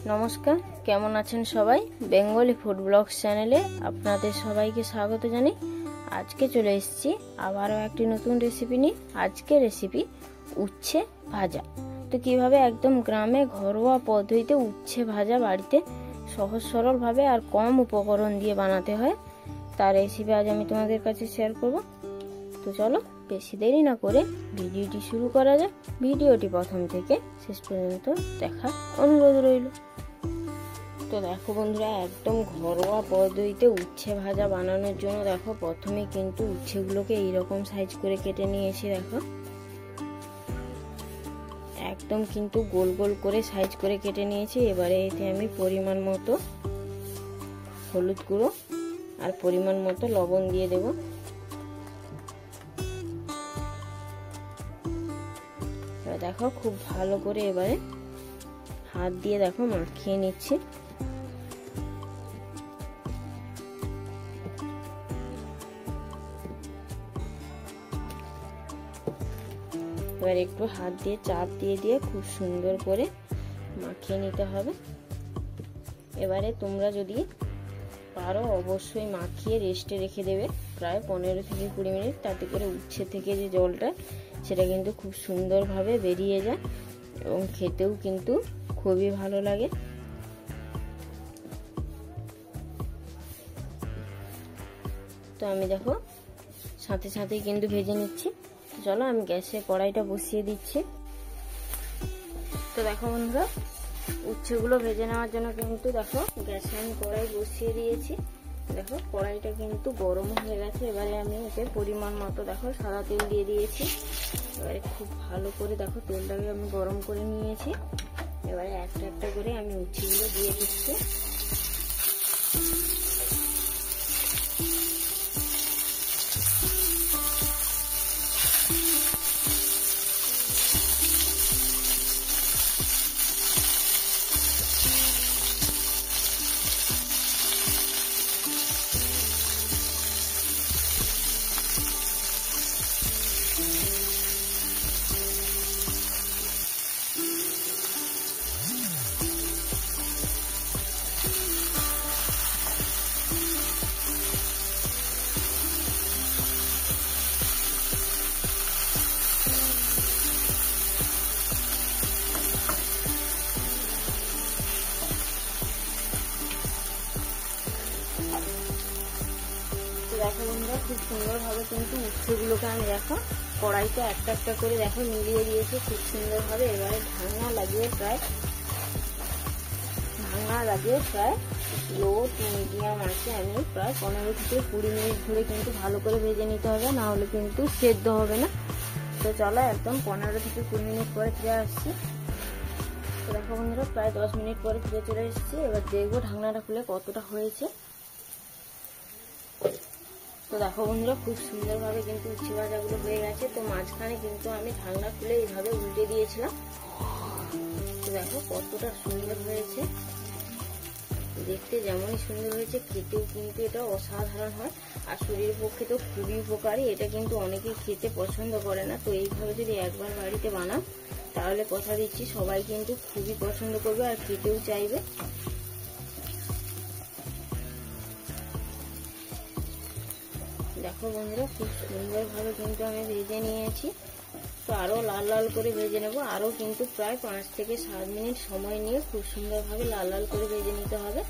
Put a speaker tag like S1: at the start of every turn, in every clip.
S1: নমস্কার, কেমন আছেন সবাই? বেঙ্গলি ফুড ব্লগস চ্যানেলে আপনাদের সবাইকে স্বাগত জানাই। আজকে চলে এসেছি আবারও একটি নতুন রেসিপি নিয়ে। আজকে রেসিপি উচ্ছে ভাজা। তো কিভাবে একদম গ্রামে ঘরোয়া পদ্ধতিতে উচ্ছে ভাজা বাড়িতে সহজ সরলভাবে আর কম উপকরণ দিয়ে বানাতে হয়, তার রেসিপি আজ আমি তোমাদের কাছে শেয়ার করব। তো চলো বেশি দেরি না করে ভিডিওটি শুরু করা যাক। ভিডিওটি প্রথম থেকে শেষ পর্যন্ত দেখার অনুরোধ রইল। তো দেখো বন্ধুরা, একদম ঘরোয়া পদ্ধতিতে উচ্ছে ভাজা বানানোর জন্য দেখো প্রথমে কিন্তু উচ্ছেগুলোকে এইরকম সাইজ করে কেটে নিয়েছি। দেখো একদম কিন্তু গোল গোল করে সাইজ করে কেটে নিয়েছি। এবারে এতে আমি পরিমাণ মতো হলুদ গুঁড়ো আর পরিমাণ মতো লবণ দিয়ে দেব। দেখো খুব ভালো করে এবারে হাত দিয়ে দেখো মাখিয়ে নিচ্ছি। এবার একটু হাত দিয়ে চাপ দিয়ে দিয়ে খুব সুন্দর করে মাখিয়ে নিতে হবে। এবারে তোমরা যদি পারো অবশ্যই মাখিয়ে রেস্টে রেখে দেবে প্রায় 15 থেকে 20 মিনিট, তাতে করে উচ্ছে থেকে যে জলটা সেটা কিন্তু খুব সুন্দরভাবে বেরিয়ে যায় এবং খেতেও কিন্তু খুবই ভালো লাগে। তো আমি দেখো সাথে সাথেই কিন্তু ভেজে নিচ্ছি। চলো আমি গ্যাসে কড়াইটা বসিয়ে দিচ্ছি। তো দেখো বন্ধুরা, উচ্ছেগুলো ভেজে নেওয়ার জন্য কিন্তু দেখো গ্যাসে আমি কড়াই বসিয়ে দিয়েছি। দেখো কড়াইটা কিন্তু গরম হয়ে গেছে। এবারে আমি এতে পরিমাণ মতো দেখো সাদা তেল দিয়ে দিয়েছি। এবারে খুব ভালো করে দেখো তেলটাকে আমি গরম করে নিয়েছি। এবারে একটা একটা করে আমি উচ্ছেগুলো দিয়ে দিচ্ছি। দেখো বন্ধুরা, খুব সুন্দরভাবে কিন্তু উচ্ছেগুলোকে আমি দেখো কড়াইতে একটা একটা করে দেখো মিলিয়ে দিয়েছি খুব সুন্দরভাবে। এবারে ঢাকনা লাগিয়ে প্রায় লো টু মিডিয়াম আছে আমি প্রায় 15 থেকে 20 মিনিট ধরে কিন্তু ভালো করে ভেজে নিতে হবে, না হলে কিন্তু সেদ্ধ হবে না। তো চলো একদম 15 থেকে 20 মিনিট পরে ফিরে আসছি। তো দেখো বন্ধুরা, প্রায় 10 মিনিট পরে ফিরে চলে এসেছি। এবার দেখবো ঢাকনাটা খুলে কতটা হয়েছে। তো দেখো বন্ধুরা, খুব সুন্দরভাবে কিন্তু উচ্ছে ভাজাগুলো হয়ে গেছে। তো মাঝখানে কিন্তু আমি ঢাকনা খুলে এইভাবে উল্টে দিয়েছিলাম। তো দেখো কতটা সুন্দর হয়েছে, দেখতে যেমনই সুন্দর হয়েছে খেতেও কিন্তু এটা অসাধারণ হয় আর শরীরের পক্ষে তো খুবই উপকারী। এটা কিন্তু অনেকেই খেতে পছন্দ করে না। তো এইভাবে যদি একবার বাড়িতে বানান তাহলে কথা দিচ্ছি সবাই কিন্তু খুবই পছন্দ করবে আর খেতেও চাইবে। দেখো বন্ধুরা, খুব সুন্দরভাবে কিন্তু আমি ভেজে নিয়েছি। তো আরো লাল লাল করে ভেজে নেব। আরো কিন্তু প্রায় 5 থেকে 7 মিনিট সময় নিয়ে খুব সুন্দরভাবে লাল লাল করে ভেজে নিতে হবে।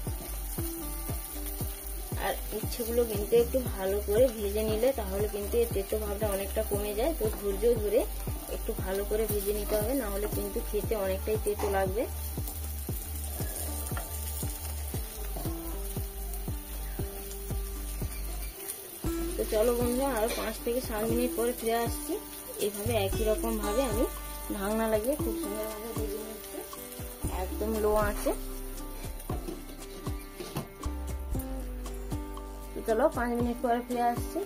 S1: আর উচ্ছেগুলো কিন্তু একটু ভালো করে ভেজে নিলে তাহলে কিন্তু এর তেতো ভাবটা অনেকটা কমে যায়। তো ধৈর্য ধরে একটু ভালো করে ভেজে নিতে হবে, না হলে কিন্তু খেতে অনেকটাই তেতো লাগবে। তো চলো বন্ধুরা, আরো 5 থেকে 7 মিনিট পরে ফিরে আসছি। এইভাবে একই রকম ভাবে আমি ঢাকনা লাগিয়ে খুব সুন্দরভাবে ভেজে নিচ্ছি একদম লো আঁচে। তো চলো 5 মিনিট পরে ফিরে আসছি।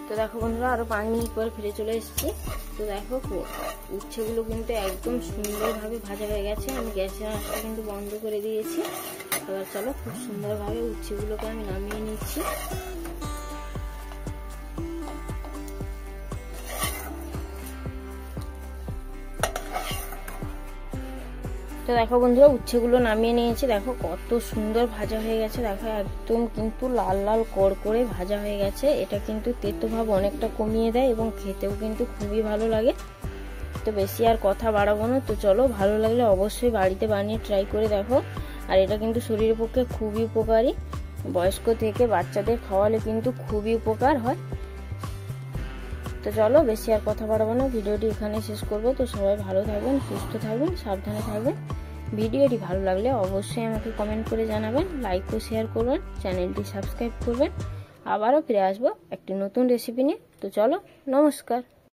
S1: তো দেখো বন্ধুরা, আরো 5 মিনিট পরে ফিরে চলে এসেছি। তো দেখো উচ্ছেগুলো কিন্তু একদম সুন্দরভাবে ভাজা হয়ে গেছে। আমি গ্যাসের আঁচটা কিন্তু বন্ধ করে দিয়েছি। এবার চলো খুব সুন্দরভাবে উচ্ছেগুলোকে আমি নামিয়ে নিচ্ছি। তো তো দেখো বন্ধুরা, উচ্ছেগুলো নামিয়ে নিয়েছি। দেখো কত সুন্দর ভাজা হয়ে গেছে। দেখো একদম কিন্তু লাল লাল করে ভাজা হয়ে গেছে। এটা কিন্তু তেতো ভাব অনেকটা কমিয়ে দেয় এবং খেতেও কিন্তু খুবই ভালো লাগে। তো বেশি আর কথা বাড়াবো না, তো চলো, ভালো লাগলে অবশ্যই বাড়িতে বানিয়ে ট্রাই করে দেখো। আর এটা কিন্তু শরীরের পক্ষে খুবই উপকারী, বয়স্ক থেকে বাচ্চাদের খাওয়ালে কিন্তু খুবই উপকার হয়। তো চলো, বেশি আর কথা বাড়াবো না, ভিডিওটি এখানে শেষ করবো। তো সবাই ভালো থাকবেন, সুস্থ থাকবেন, সাবধানে থাকবেন। ভিডিওটি ভালো লাগলে অবশ্যই আমাকে কমেন্ট করে জানাবেন, লাইক ও শেয়ার করবেন, চ্যানেলটি সাবস্ক্রাইব করবেন। আবারও ফিরে আসবো একটি নতুন রেসিপি নিয়ে। তো চলো, নমস্কার।